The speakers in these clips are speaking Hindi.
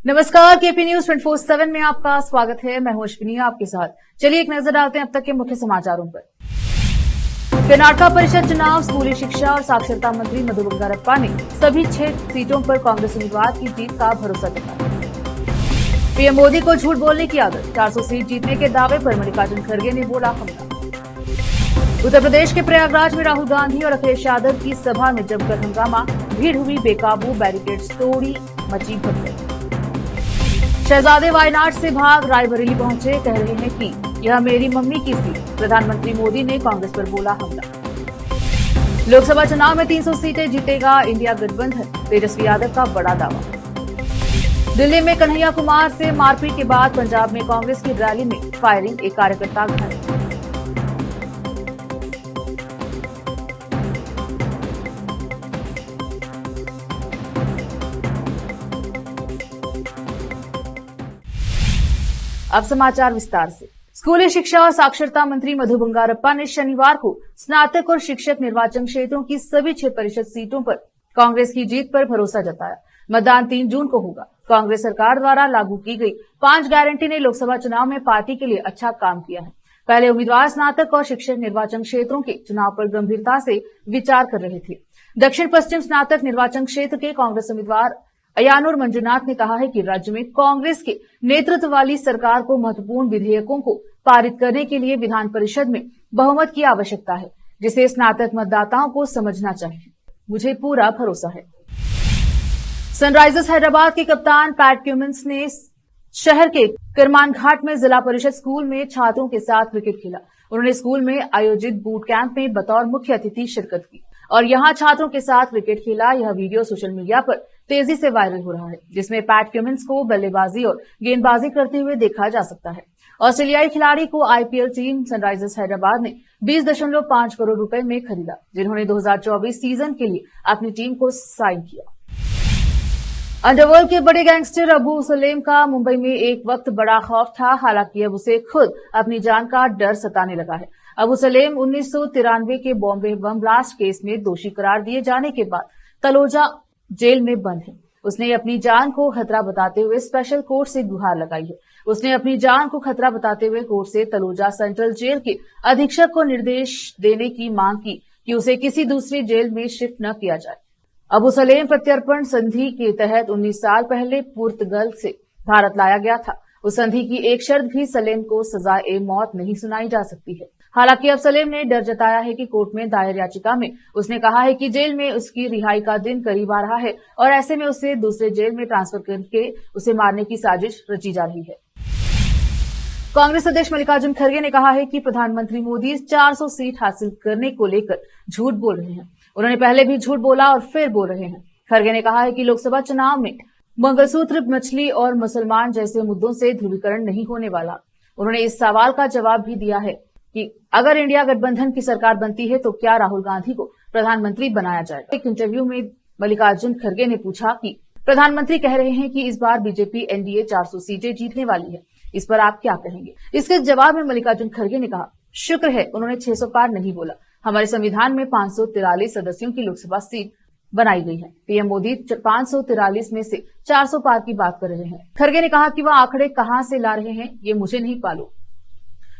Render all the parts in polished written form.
नमस्कार, केपी न्यूज 24/7 में आपका स्वागत है। मैं हूं अश्विनी आपके साथ। चलिए एक नजर डालते हैं अब तक के मुख्य समाचारों पर। कर्नाटक परिषद चुनाव, स्कूली शिक्षा और साक्षरता मंत्री मधु बंगारप्पा ने सभी 6 सीटों पर कांग्रेस उम्मीदवार की जीत का भरोसा जताया। पीएम मोदी को झूठ बोलने की आदत, 400 सीट जीतने के दावे पर मल्लिकार्जुन खड़गे ने बोला हमला। उत्तर प्रदेश के प्रयागराज में राहुल गांधी और अखिलेश यादव की सभा में जमकर हंगामा, भीड़ हुई बेकाबू, बैरिकेड्स तोड़ी, मची भगदड़। शहजादे वायनाड से भाग रायबरेली पहुंचे, कह रहे हैं कि यह मेरी मम्मी की सीट। प्रधानमंत्री मोदी ने कांग्रेस पर बोला हमला। लोकसभा चुनाव में 300 सीटें जीतेगा इंडिया गठबंधन, तेजस्वी यादव का बड़ा दावा। दिल्ली में कन्हैया कुमार से मारपीट के बाद पंजाब में कांग्रेस की रैली में फायरिंग, एक कार्यकर्ता घायल। अब समाचार विस्तार से। स्कूली शिक्षा और साक्षरता मंत्री मधु बंगारप्पा ने शनिवार को स्नातक और शिक्षक निर्वाचन क्षेत्रों की सभी 6 परिषद सीटों पर कांग्रेस की जीत पर भरोसा जताया। मतदान 3 जून को होगा। कांग्रेस सरकार द्वारा लागू की गई 5 गारंटी ने लोकसभा चुनाव में पार्टी के लिए अच्छा काम किया है। पहले उम्मीदवार स्नातक और शिक्षक निर्वाचन क्षेत्रों के चुनाव पर गंभीरता से विचार कर रहे थे। दक्षिण पश्चिम स्नातक निर्वाचन क्षेत्र के कांग्रेस उम्मीदवार अयानुर मंजुनाथ ने कहा है कि राज्य में कांग्रेस के नेतृत्व वाली सरकार को महत्वपूर्ण विधेयकों को पारित करने के लिए विधान परिषद में बहुमत की आवश्यकता है, जिसे स्नातक मतदाताओं को समझना चाहिए। मुझे पूरा भरोसा है। सनराइजर्स हैदराबाद के कप्तान पैट क्यूमिंस ने शहर के किरमान घाट में जिला परिषद स्कूल में छात्रों के साथ क्रिकेट खेला। उन्होंने स्कूल में आयोजित बूट कैंप में बतौर मुख्य अतिथि शिरकत की और यहां छात्रों के साथ क्रिकेट खेला। यह वीडियो सोशल मीडिया पर तेजी से वायरल हो रहा है, जिसमें पैट क्यूमिंस को बल्लेबाजी और गेंदबाजी करते हुए देखा जा सकता है। ऑस्ट्रेलियाई खिलाड़ी को आईपीएल टीम सनराइजर्स हैदराबाद ने 20.5 करोड़ रुपए में खरीदा, जिन्होंने 2024 सीजन के लिए अपनी टीम को साइन किया। अंडरवर्ल्ड के बड़े गैंगस्टर अबू सलेम का मुंबई में एक वक्त बड़ा खौफ था, हालांकि अब उसे खुद अपनी जान का डर सताने लगा है। अबू सलेम 1993 के बॉम्बे बम ब्लास्ट केस में दोषी करार दिए जाने के बाद तलोजा जेल में बंद है। उसने अपनी जान को खतरा बताते हुए स्पेशल कोर्ट से गुहार लगाई है। उसने अपनी जान को खतरा बताते हुए कोर्ट से तलोजा सेंट्रल जेल के अधीक्षक को निर्देश देने की मांग की कि उसे किसी दूसरी जेल में शिफ्ट न किया जाए। अबू सलेम प्रत्यर्पण संधि के तहत 19 साल पहले पुर्तगाल से भारत लाया गया था। उस संधि की एक शर्त भी सलेम को सजाए मौत नहीं सुनाई जा सकती है। हालांकि अब सलेम ने डर जताया है कि कोर्ट में दायर याचिका में उसने कहा है कि जेल में उसकी रिहाई का दिन करीब आ रहा है और ऐसे में उसे दूसरे जेल में ट्रांसफर करके उसे मारने की साजिश रची जा रही है। कांग्रेस अध्यक्ष मल्लिकार्जुन खड़गे ने कहा है कि प्रधानमंत्री मोदी 400 सीट हासिल करने को लेकर झूठ बोल रहे हैं। उन्होंने पहले भी झूठ बोला और फिर बोल रहे हैं। खड़गे ने कहा है कि लोकसभा चुनाव में मंगलसूत्र, मछली और मुसलमान जैसे मुद्दों से ध्रुवीकरण नहीं होने वाला। उन्होंने इस सवाल का जवाब भी दिया है कि अगर इंडिया गठबंधन की सरकार बनती है तो क्या राहुल गांधी को प्रधानमंत्री बनाया जाएगा। एक इंटरव्यू में मल्लिकार्जुन खड़गे ने पूछा कि प्रधानमंत्री कह रहे हैं कि इस बार बीजेपी एनडीए 400 सीटें जीतने वाली है, इस पर आप क्या कहेंगे। इसके जवाब में मल्लिकार्जुन खड़गे ने कहा, शुक्र है उन्होंने 600 पार नहीं बोला। हमारे संविधान में 543 सदस्यों की लोकसभा सीट बनाई गई है। पीएम मोदी 543 में से 400 पार की बात कर रहे हैं। खड़गे ने कहा कि वह आंकड़े कहां से ला रहे हैं ये मुझे नहीं मालूम,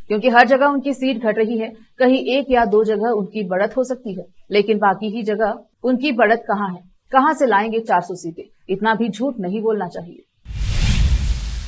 क्योंकि हर जगह उनकी सीट घट रही है। कहीं 1 या 2 जगह उनकी बढ़त हो सकती है, लेकिन बाकी ही जगह उनकी बढ़त कहां है। कहां से लाएंगे 400 सीटें? इतना भी झूठ नहीं बोलना चाहिए।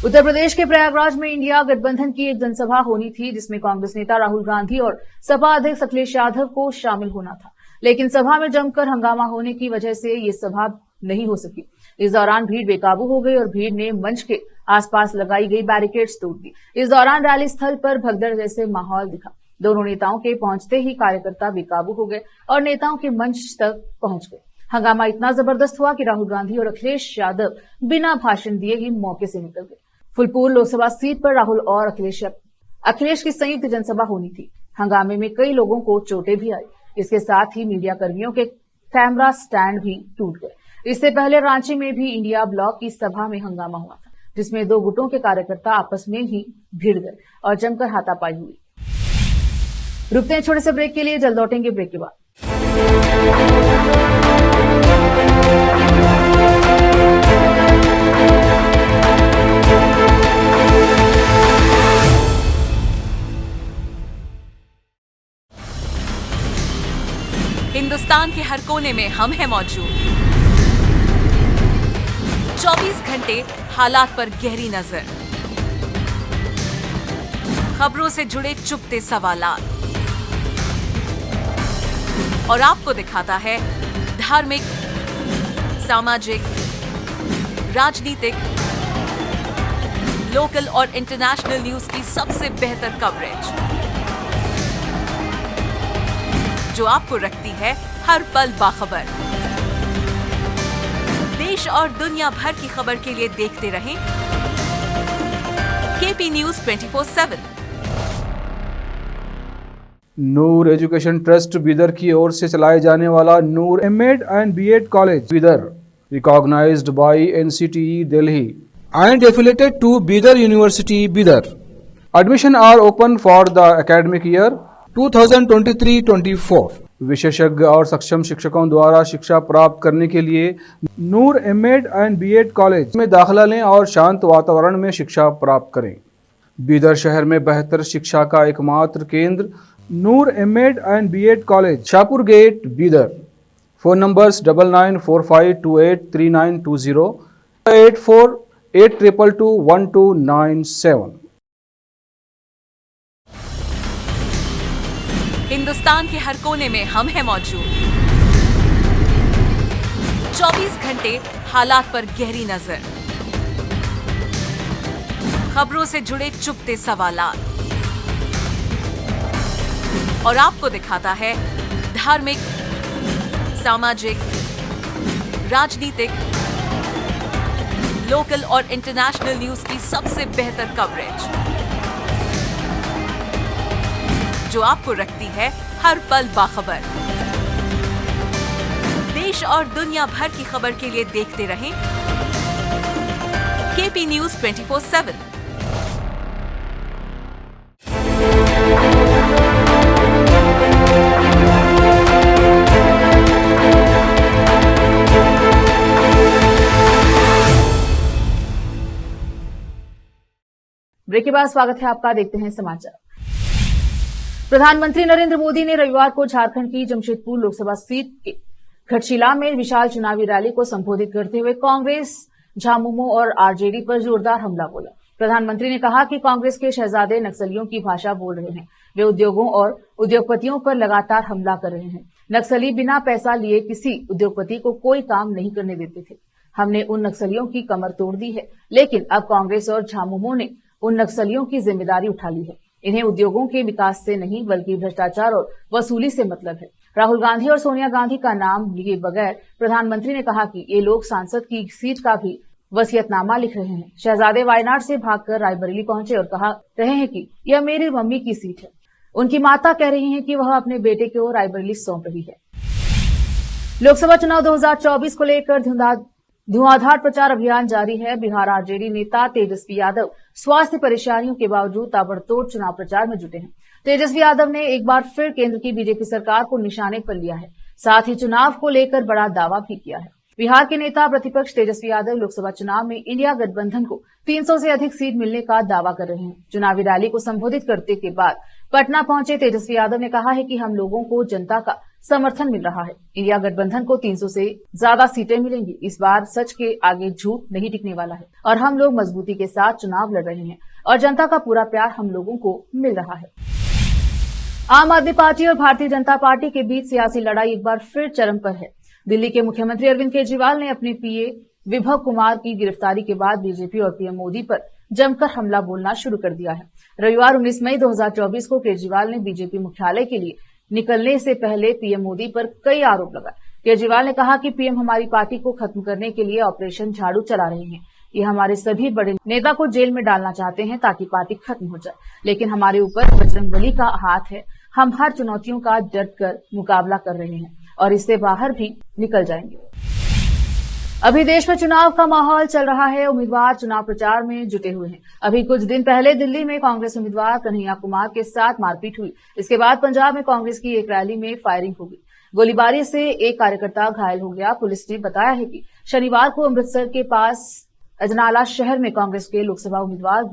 उत्तर प्रदेश के प्रयागराज में इंडिया गठबंधन की एक जनसभा होनी थी, जिसमें कांग्रेस नेता राहुल गांधी और सपा अध्यक्ष अखिलेश यादव को शामिल होना था, लेकिन सभा में जमकर हंगामा होने की वजह से ये सभा नहीं हो सकी। इस दौरान भीड़ बेकाबू हो गई और भीड़ ने मंच के आसपास लगाई गई बैरिकेड्स तोड़ दी। इस दौरान रैली स्थल पर भगदड़ जैसे माहौल दिखा। दोनों नेताओं के पहुंचते ही कार्यकर्ता बेकाबू हो गए और नेताओं के मंच तक पहुंच गए। हंगामा इतना जबरदस्त हुआ कि राहुल गांधी और अखिलेश यादव बिना भाषण दिए ही मौके से निकल गए। फुलपुर लोकसभा सीट पर राहुल और अखिलेश की संयुक्त जनसभा होनी थी। हंगामे में कई लोगों को चोटें भी आई। इसके साथ ही मीडिया कर्मियों के कैमरा स्टैंड भी टूट गए। इससे पहले रांची में भी इंडिया ब्लॉक की सभा में हंगामा हुआ था, जिसमें 2 गुटों के कार्यकर्ता आपस में ही भिड़ गए और जमकर हाथापाई हुई। रुकते हैं छोटे से ब्रेक के लिए, जल्द लौटेंगे ब्रेक के बाद। हर कोने में हम हैं मौजूद। 24 घंटे हालात पर गहरी नजर, खबरों से जुड़े चुपते सवालात, और आपको दिखाता है धार्मिक, सामाजिक, राजनीतिक, लोकल और इंटरनेशनल न्यूज की सबसे बेहतर कवरेज, जो आपको रखती है हर पल बाखबर। देश और दुनिया भर की खबर के लिए देखते रहें KP news 24/7। Noor education trust Bidar की ओर से चलाए जाने वाला Noor MEd and BEd college Bidar, recognised by NCTE Delhi and affiliated to Bidar University Bidar. Admission are open for the academic year 2023-24. विशेषज्ञ और सक्षम शिक्षकों द्वारा शिक्षा प्राप्त करने के लिए नूर एमएड एंड बीएड कॉलेज में दाखिला लें और शांत वातावरण में शिक्षा प्राप्त करें। बीदर शहर में बेहतर शिक्षा का एकमात्र केंद्र Noor MEd and BEd college, Shahpur gate, Bidar. Phone numbers 9945283920, 8482221297। Hindustan के हर कोने में हम हैं मौजूद। 24 घंटे हालात पर गहरी नजर, खबरों से जुड़े चुपते सवालात, और आपको दिखाता है धार्मिक, सामाजिक, राजनीतिक, लोकल और इंटरनेशनल न्यूज की सबसे बेहतर कवरेज, जो आपको रखती है हर पल बाखबर। देश और दुनिया भर की खबर के लिए देखते रहें केपी न्यूज 24/7। ब्रेक के बाद स्वागत है आपका। देखते हैं समाचार। प्रधानमंत्री नरेंद्र मोदी ने रविवार को झारखंड की जमशेदपुर लोकसभा सीट के घटशिला में विशाल चुनावी रैली को संबोधित करते हुए कांग्रेस, झामुमो और आरजेडी पर जोरदार हमला बोला। प्रधानमंत्री ने कहा कि कांग्रेस के शहजादे नक्सलियों की भाषा बोल रहे हैं। वे उद्योगों और उद्योगपतियों पर लगातार हमला कर रहे हैं। नक्सली बिना पैसा लिए किसी उद्योगपति को कोई काम नहीं करने देते थे। हमने उन नक्सलियों की कमर तोड़ दी है, लेकिन अब कांग्रेस और झामुमो ने उन नक्सलियों की जिम्मेदारी उठा ली है। इन्हें उद्योगों के विकास से नहीं बल्कि भ्रष्टाचार और वसूली से मतलब है। राहुल गांधी और सोनिया गांधी का नाम लिए बगैर प्रधानमंत्री ने कहा कि ये लोग सांसद की सीट का भी वसीयतनामा लिख रहे हैं। शहजादे वायनाड से भागकर रायबरेली पहुंचे और कहा रहे हैं कि यह मेरी मम्मी की सीट है। उनकी माता कह रही हैं कि वह अपने बेटे को रायबरेली सौंप रही है। लोकसभा चुनाव 2024 को लेकर धुआंधार प्रचार अभियान जारी है। बिहार आरजेडी नेता तेजस्वी यादव स्वास्थ्य परेशानियों के बावजूद ताबड़तोड़ चुनाव प्रचार में जुटे हैं। तेजस्वी यादव ने एक बार फिर केंद्र की बीजेपी सरकार को निशाने पर लिया है। साथ ही चुनाव को लेकर बड़ा दावा भी किया है। बिहार के नेता प्रतिपक्ष तेजस्वी यादव लोकसभा चुनाव में इंडिया गठबंधन को 300 से अधिक सीट मिलने का दावा कर रहे हैं। चुनावी रैली को संबोधित करते के बाद पटना पहुंचे तेजस्वी यादव ने कहा है कि हम लोगों को जनता का समर्थन मिल रहा है। इंडिया गठबंधन को 300 से ज्यादा सीटें मिलेंगी। इस बार सच के आगे झूठ नहीं टिकने वाला है और हम लोग मजबूती के साथ चुनाव लड़ रहे हैं और जनता का पूरा प्यार हम लोगों को मिल रहा है। आम आदमी पार्टी और भारतीय जनता पार्टी के बीच सियासी लड़ाई एक बार फिर चरम पर है। दिल्ली के मुख्यमंत्री अरविंद केजरीवाल ने अपने पीए विभव कुमार की गिरफ्तारी के बाद बीजेपी और पीएम मोदी पर जमकर हमला बोलना शुरू कर दिया है। रविवार 19 मई 2024 को केजरीवाल ने बीजेपी मुख्यालय के लिए निकलने से पहले पीएम मोदी पर कई आरोप लगाए। केजरीवाल ने कहा कि पीएम हमारी पार्टी को खत्म करने के लिए ऑपरेशन झाड़ू चला रहे हैं। ये हमारे सभी बड़े नेता को जेल में डालना चाहते हैं ताकि पार्टी खत्म हो जाए, लेकिन हमारे ऊपर बजरंगबली का हाथ है। हम हर चुनौतियों का डट कर मुकाबला कर रहे हैं और इससे बाहर भी निकल जाएंगे। अभी देश में चुनाव का माहौल चल रहा है। उम्मीदवार चुनाव प्रचार में जुटे हुए हैं। अभी कुछ दिन पहले दिल्ली में कांग्रेस उम्मीदवार कन्हैया कुमार के साथ मारपीट हुई। इसके बाद पंजाब में कांग्रेस की एक रैली में फायरिंग हो गई। गोलीबारी से एक कार्यकर्ता घायल हो गया। पुलिस ने बताया है कि शनिवार को अमृतसर के पास अजनाला शहर में कांग्रेस के लोकसभा उम्मीदवार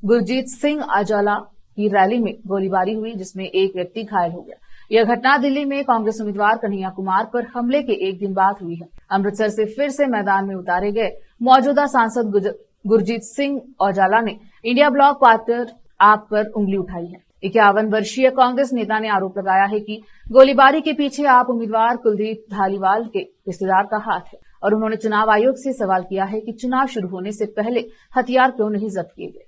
गुरजीत सिंह औजला की रैली में गोलीबारी हुई, जिसमें एक व्यक्ति घायल हो गया। यह घटना दिल्ली में कांग्रेस उम्मीदवार कन्हैया कुमार पर हमले के एक दिन बाद हुई है। अमृतसर से फिर से मैदान में उतारे गए मौजूदा सांसद गुरजीत सिंह औजाला ने इंडिया ब्लॉक पार्टनर आप पर उंगली उठाई है। 51 वर्षीय कांग्रेस नेता ने आरोप लगाया है कि गोलीबारी के पीछे आप उम्मीदवार कुलदीप धालीवाल के रिश्तेदार का हाथ है और उन्होंने चुनाव आयोग से सवाल किया है कि चुनाव शुरू होने से पहले हथियार क्यों नहीं जब्त किए गए।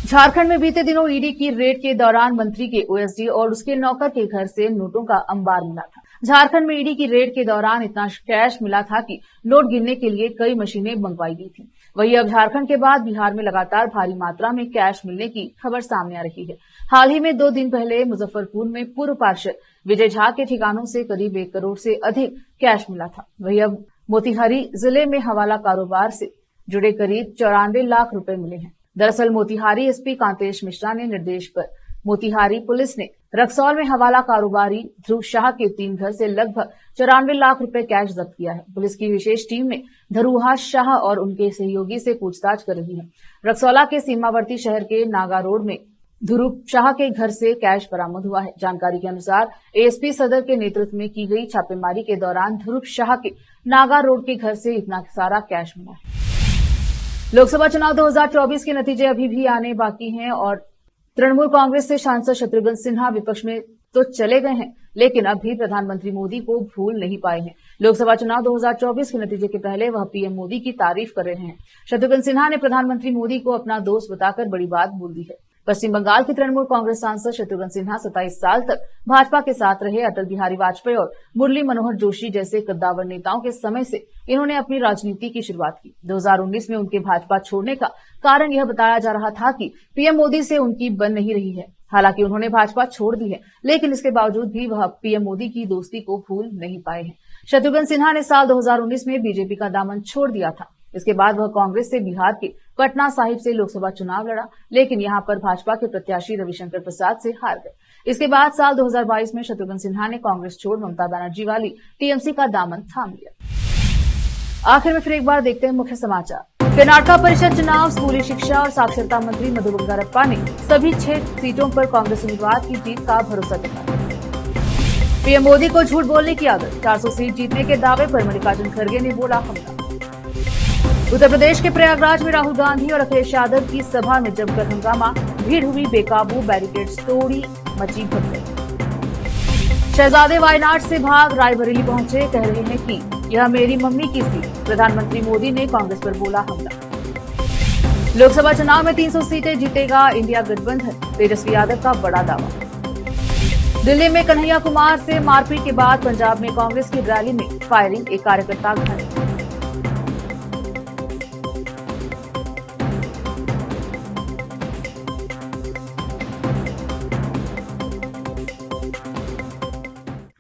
झारखंड में बीते दिनों ईडी की रेड के दौरान मंत्री के ओएसडी और उसके नौकर के घर से नोटों का अंबार मिला था। झारखंड में ईडी की रेड के दौरान इतना कैश मिला था कि नोट गिनने के लिए कई मशीनें मंगवाई गई थी। वहीं अब झारखंड के बाद बिहार में लगातार भारी मात्रा में कैश मिलने की खबर सामने आ रही है। हाल ही में 2 दिन पहले मुजफ्फरपुर में पूर्व पार्षद विजय झा के ठिकानों से करीब 1 करोड़ से अधिक कैश मिला था। वहीं अब मोतिहारी जिले में हवाला कारोबार से जुड़े करीब 94 लाख रुपए मिले हैं। दरअसल मोतिहारी एसपी कांतेश मिश्रा ने निर्देश पर मोतिहारी पुलिस ने रक्सौल में हवाला कारोबारी ध्रुव शाह के 3 घर से लगभग 94 लाख रुपए कैश जब्त किया है। पुलिस की विशेष टीम ने धरुहा शाह और उनके सहयोगी से पूछताछ कर रही है। रक्सौला के सीमावर्ती शहर के नागा रोड में ध्रुव शाह के घर से कैश बरामद हुआ है। जानकारी के अनुसार एएसपी सदर के नेतृत्व में की गई छापेमारी के दौरान ध्रुव शाह के नागा रोड के घर से इतना सारा कैश मिला है। लोकसभा चुनाव 2024 के नतीजे अभी भी आने बाकी हैं और तृणमूल कांग्रेस से सांसद शत्रुघ्न सिन्हा विपक्ष में तो चले गए हैं, लेकिन अब भी प्रधानमंत्री मोदी को भूल नहीं पाए हैं। लोकसभा चुनाव 2024 के नतीजे के पहले वह पीएम मोदी की तारीफ कर रहे हैं। शत्रुघ्न सिन्हा ने प्रधानमंत्री मोदी को अपना दोस्त बताकर बड़ी बात बोल दी है। पश्चिम बंगाल की तृणमूल कांग्रेस सांसद शत्रुघ्न सिन्हा 27 साल तक भाजपा के साथ रहे। अटल बिहारी वाजपेयी और मुरली मनोहर जोशी जैसे कद्दावर नेताओं के समय से इन्होंने अपनी राजनीति की शुरुआत की। 2019 में उनके भाजपा छोड़ने का कारण यह बताया जा रहा था कि पीएम मोदी से उनकी बन नहीं रही है। हालांकि उन्होंने भाजपा छोड़ दी है, लेकिन इसके बावजूद भी वह पीएम मोदी की दोस्ती को भूल नहीं पाए हैं। शत्रुघ्न सिन्हा ने साल 2019 में बीजेपी का दामन छोड़ दिया था। इसके बाद वह कांग्रेस से बिहार के पटना साहिब से लोकसभा चुनाव लड़ा, लेकिन यहां पर भाजपा के प्रत्याशी रविशंकर प्रसाद से हार गए। इसके बाद साल 2022 में शत्रुघ्न सिन्हा ने कांग्रेस छोड़ ममता बनर्जी वाली टीएमसी का दामन थाम लिया। आखिर में फिर एक बार देखते हैं मुख्य समाचार। कर्नाटक परिषद चुनाव, स्कूली शिक्षा और साक्षरता मंत्री मधु बंगारप्पा ने सभी 6 सीटों पर कांग्रेस उम्मीदवार की जीत का भरोसा जताया। पीएम मोदी को झूठ बोलने की आदत, 400 सीट जीतने के दावे पर मल्लिकार्जुन खड़गे ने बोला हमला। उत्तर प्रदेश के प्रयागराज में राहुल गांधी और अखिलेश यादव की सभा में जमकर हंगामा, भीड़ हुई बेकाबू, बैरिकेड्स तोड़ी, मची भगदड़। शहजादे वायनाड से भाग रायबरेली पहुंचे, कह रहे हैं कि यह मेरी मम्मी की सीट। प्रधानमंत्री मोदी ने कांग्रेस पर बोला हमला। लोकसभा चुनाव में 300 सीटें जीतेगा इंडिया गठबंधन, तेजस्वी यादव का बड़ा दावा। दिल्ली में कन्हैया कुमार से मारपीट के बाद पंजाब में कांग्रेस की रैली में फायरिंग, एक कार्यकर्ता घायल।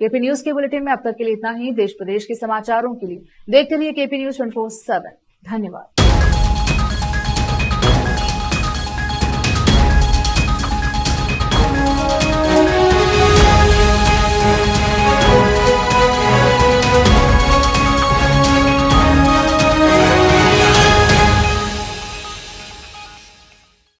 केपी न्यूज के बुलेटिन में अब तक के लिए इतना ही। देश प्रदेश के समाचारों के लिए देखते रहिए केपी न्यूज 24/7। धन्यवाद।